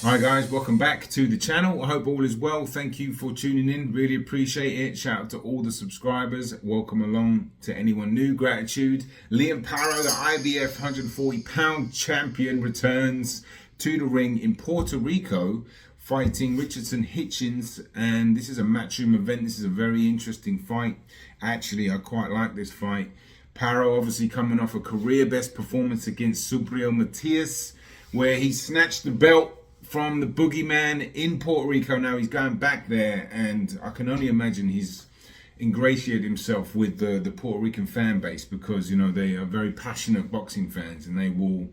Hi guys, welcome back to the channel. I hope all is well. Thank you for tuning in. Really appreciate it. Shout out to all the subscribers. Welcome along to anyone new. Gratitude. Liam Paro, the IBF 140-pound champion, returns to the ring in Puerto Rico, fighting Richardson Hitchins. And this is a matchroom event. This is a very interesting fight. Actually, I quite like this fight. Paro obviously coming off a career best performance against Subriel Matias, where he snatched the belt from the boogeyman in Puerto Rico. Now he's going back there, and I can only imagine he's ingratiated himself with the Puerto Rican fan base, because you know they are very passionate boxing fans, and they will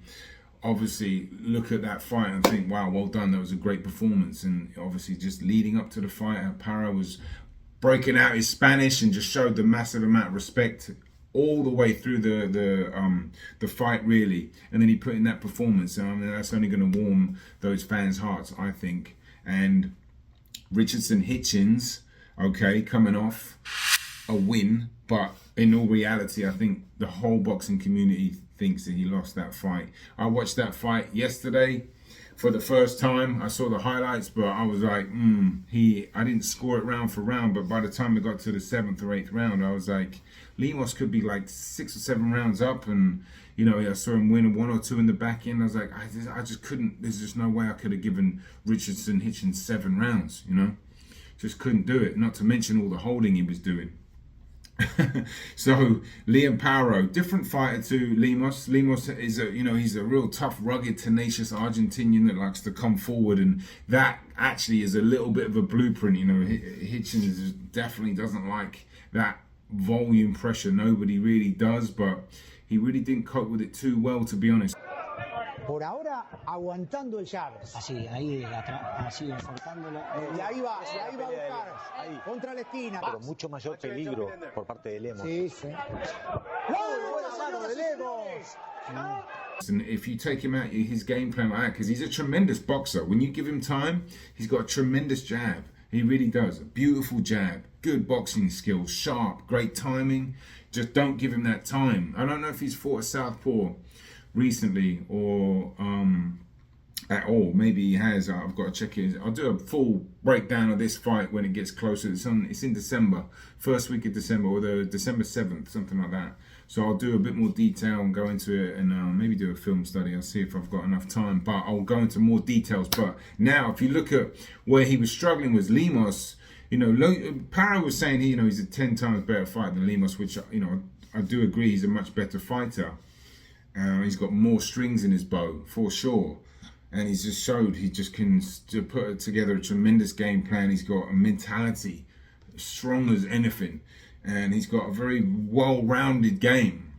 obviously look at that fight and think, wow, well done, that was a great performance. And obviously just leading up to the fight, Paro was breaking out his Spanish and just showed the massive amount of respect all the way through the fight, really. And then he put in that performance, and I mean, that's only going to warm those fans' hearts, I think. And Richardson Hitchins, okay, coming off a win, but in all reality, I think the whole boxing community thinks that he lost that fight. I watched that fight yesterday for the first time. I saw the highlights, but I was like, I didn't score it round for round, but by the time it got to the 7th or 8th round, I was like, Lemos could be like 6 or 7 rounds up, and you know, I saw him win 1 or 2 in the back end. I was like, I just couldn't. There's just no way I could have given Richardson Hitchins 7 rounds. You know, just couldn't do it. Not to mention all the holding he was doing. So Liam Paro, different fighter to Lemos. Lemos is he's a real tough, rugged, tenacious Argentinian that likes to come forward, and that actually is a little bit of a blueprint. You know, Hitchins definitely doesn't like that volume pressure. Nobody really does, but he really didn't cope with it too well, to be honest. Por ahora, aguantando el llaves. Así, ahí, así, enforzándolo. Y ahí va a buscar. Ahí. Contra la esquina. Pero mucho mayor peligro por parte de Lemos. Sí, sí. ¡Buena mano de Lemos! And if you take him out his game plan like that, because he's a tremendous boxer, when you give him time, he's got a tremendous jab. He really does. A beautiful jab, good boxing skills, sharp, great timing. Just don't give him that time. I don't know if he's fought a southpaw recently or at all. Maybe he has. I've got to check it. I'll do a full breakdown of this fight when it gets closer. It's in December, first week of December, or the December 7th, something like that. So I'll do a bit more detail and go into it, and maybe do a film study. I'll see if I've got enough time, but I'll go into more details. But now, if you look at where he was struggling with Lemos, you know, Paro was saying he's a 10 times better fighter than Lemos, which I do agree. He's a much better fighter. He's got more strings in his bow, for sure. And he's just showed he just can put together a tremendous game plan. He's got a mentality strong as anything. And he's got a very well-rounded game.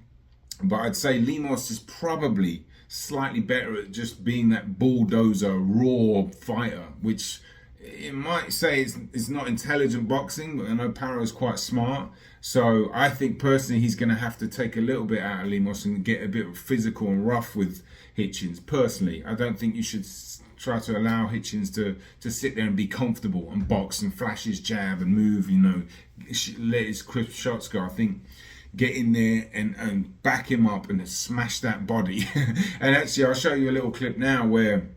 But I'd say Lemos is probably slightly better at just being that bulldozer, raw fighter, which it might say it's not intelligent boxing, but I know Paro's quite smart. So I think personally he's going to have to take a little bit out of Lemos and get a bit physical and rough with Hitchins. Personally, I don't think you should try to allow Hitchins to sit there and be comfortable and box and flash his jab and move, let his crisp shots go. I think get in there and back him up and smash that body. And actually, I'll show you a little clip now where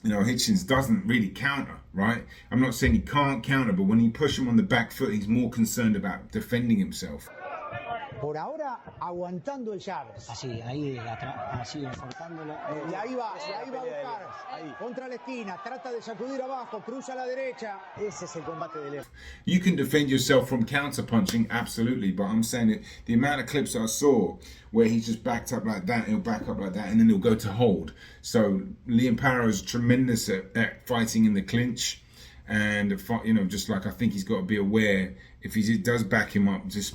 Hitchins doesn't really counter, right? I'm not saying he can't counter, but when you push him on the back foot, he's more concerned about defending himself. Por ahora, aguantando el llaves. Así, ahí, así, enforzándolo. Y ahí va a buscar. Ahí. Contra la esquina, trata de sacudir abajo, cruza a la derecha. Ese es el combate de Lemos. You can defend yourself from counter punching, absolutely, but I'm saying that the amount of clips I saw where he's just backed up like that, he'll back up like that, and then he'll go to hold. So Liam Paro is tremendous at fighting in the clinch. And just like I think he's got to be aware, if he does back him up, just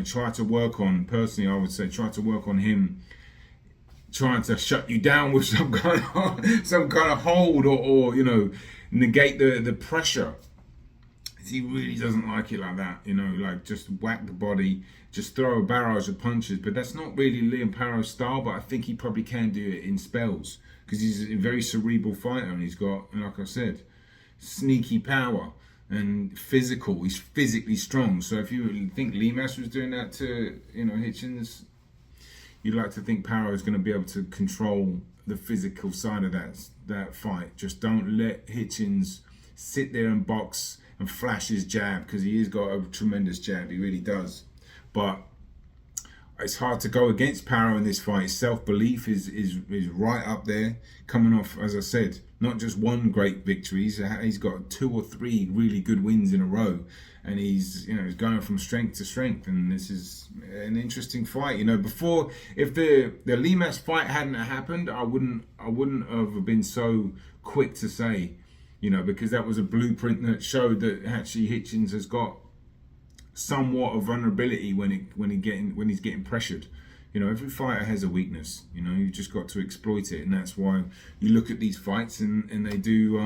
try to work on, personally I would say, try to work on him trying to shut you down with some kind of hold or negate the pressure. He really doesn't like it like that, like just whack the body, just throw a barrage of punches. But that's not really Liam Paro's style, but I think he probably can do it in spells, because he's a very cerebral fighter, and he's got, like I said, sneaky power and physical. He's physically strong. So if you think Lemos was doing that to Hitchins, you'd like to think Paro is going to be able to control the physical side of that fight. Just don't let Hitchins sit there and box and flash his jab, because he has got a tremendous jab. He really does. But it's hard to go against Paro in this fight. His self-belief is right up there, coming off, as I said, not just one great victory. He's got 2 or 3 really good wins in a row, and he's going from strength to strength. And this is an interesting fight. Before, if the Limas fight hadn't happened, I wouldn't have been so quick to say, because that was a blueprint that showed that actually Hitchins has got somewhat of vulnerability when he's getting pressured. Every fighter has a weakness. You just got to exploit it, and that's why you look at these fights and they do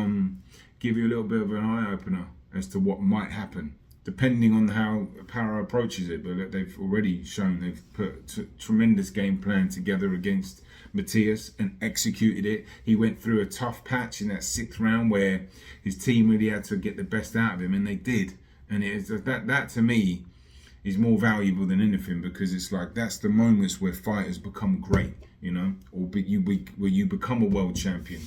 give you a little bit of an eye opener as to what might happen, depending on how Paro approaches it. But they've already shown they've put a tremendous game plan together against Matias and executed it. He went through a tough patch in that 6th round where his team really had to get the best out of him, and they did. And that to me is more valuable than anything, because it's like that's the moments where fighters become great, or where you become a world champion.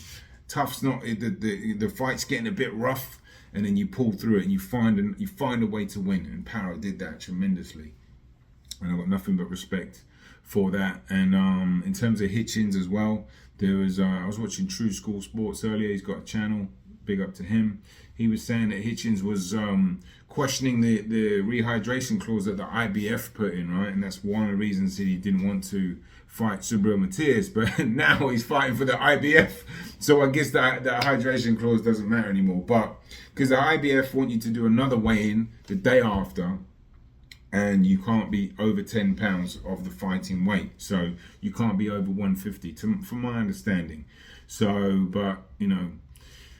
Tough's not the fight's getting a bit rough, and then you pull through it and you find a way to win. And Paro did that tremendously, and I've got nothing but respect for that. And in terms of Hitchins as well, there was I was watching True School Sports earlier. He's got a channel, big up to him. He was saying that Hitchins was questioning the rehydration clause that the IBF put in, right? And that's one of the reasons that he didn't want to fight Subriel Matias, but now he's fighting for the IBF. So I guess that hydration clause doesn't matter anymore. But because the IBF want you to do another weigh-in the day after, and you can't be over 10 pounds of the fighting weight. So you can't be over 150, from my understanding. So, but,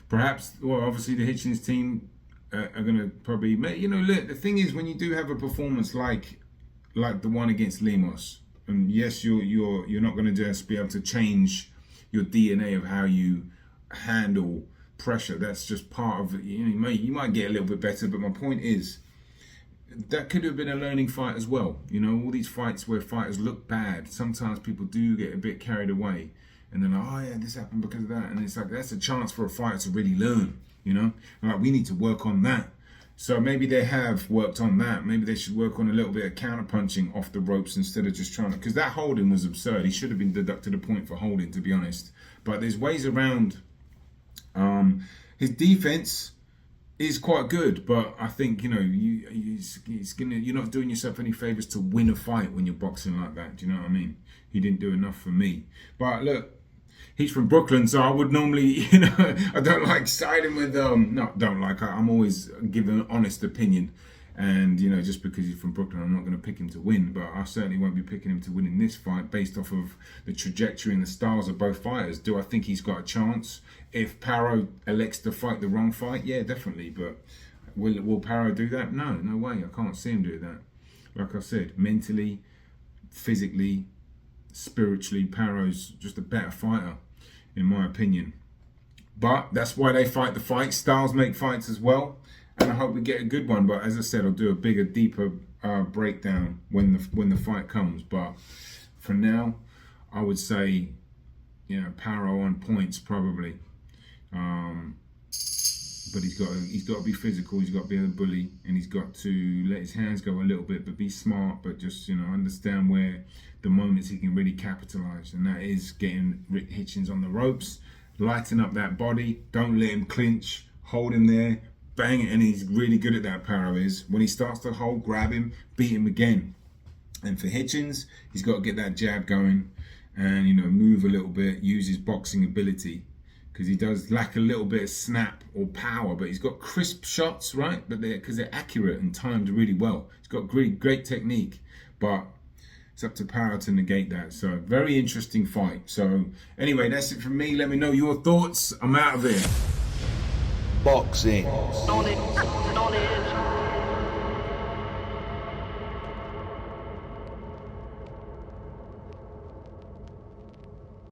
perhaps, well, obviously the Hitchins team are going to probably, look, the thing is, when you do have a performance like the one against Lemos, and yes, you're not going to just be able to change your DNA of how you handle pressure. That's just part of it. You might get a little bit better, but my point is, that could have been a learning fight as well. All these fights where fighters look bad, sometimes people do get a bit carried away. And then, oh yeah, this happened because of that. And it's like, that's a chance for a fighter to really learn, And like, we need to work on that. So maybe they have worked on that. Maybe they should work on a little bit of counter-punching off the ropes instead of just trying to, because that holding was absurd. He should have been deducted a point for holding, to be honest. But there's ways around. His defense is quite good, but I think, you're not doing yourself any favors to win a fight when you're boxing like that. Do you know what I mean? He didn't do enough for me. But look, he's from Brooklyn, so I would normally, I don't like siding with, I'm always giving an honest opinion. And, just because he's from Brooklyn, I'm not going to pick him to win. But I certainly won't be picking him to win in this fight based off of the trajectory and the styles of both fighters. Do I think he's got a chance? If Paro elects to fight the wrong fight, yeah, definitely. But will Paro do that? No way. I can't see him do that. Like I said, mentally, physically, spiritually, Paro's just a better fighter, in my opinion. But that's why they fight the fight. Styles make fights as well. And I hope we get a good one. But as I said, I'll do a bigger, deeper breakdown when the fight comes. But for now, I would say, Paro on points probably. But he's got to be physical. He's got to be a bully, and he's got to let his hands go a little bit, but be smart. But just understand where the moments he can really capitalize, and that is getting Hitchins on the ropes, lighten up that body. Don't let him clinch. Hold him there. Bang it, and he's really good at that, Paro is. When he starts to hold, grab him, beat him again. And for Hitchins, he's got to get that jab going and, move a little bit, use his boxing ability, because he does lack a little bit of snap or power, but he's got crisp shots, right? But because they're accurate and timed really well. He's got great technique, but it's up to Paro to negate that. So very interesting fight. So anyway, that's it from me. Let me know your thoughts. I'm out of here. Boxing.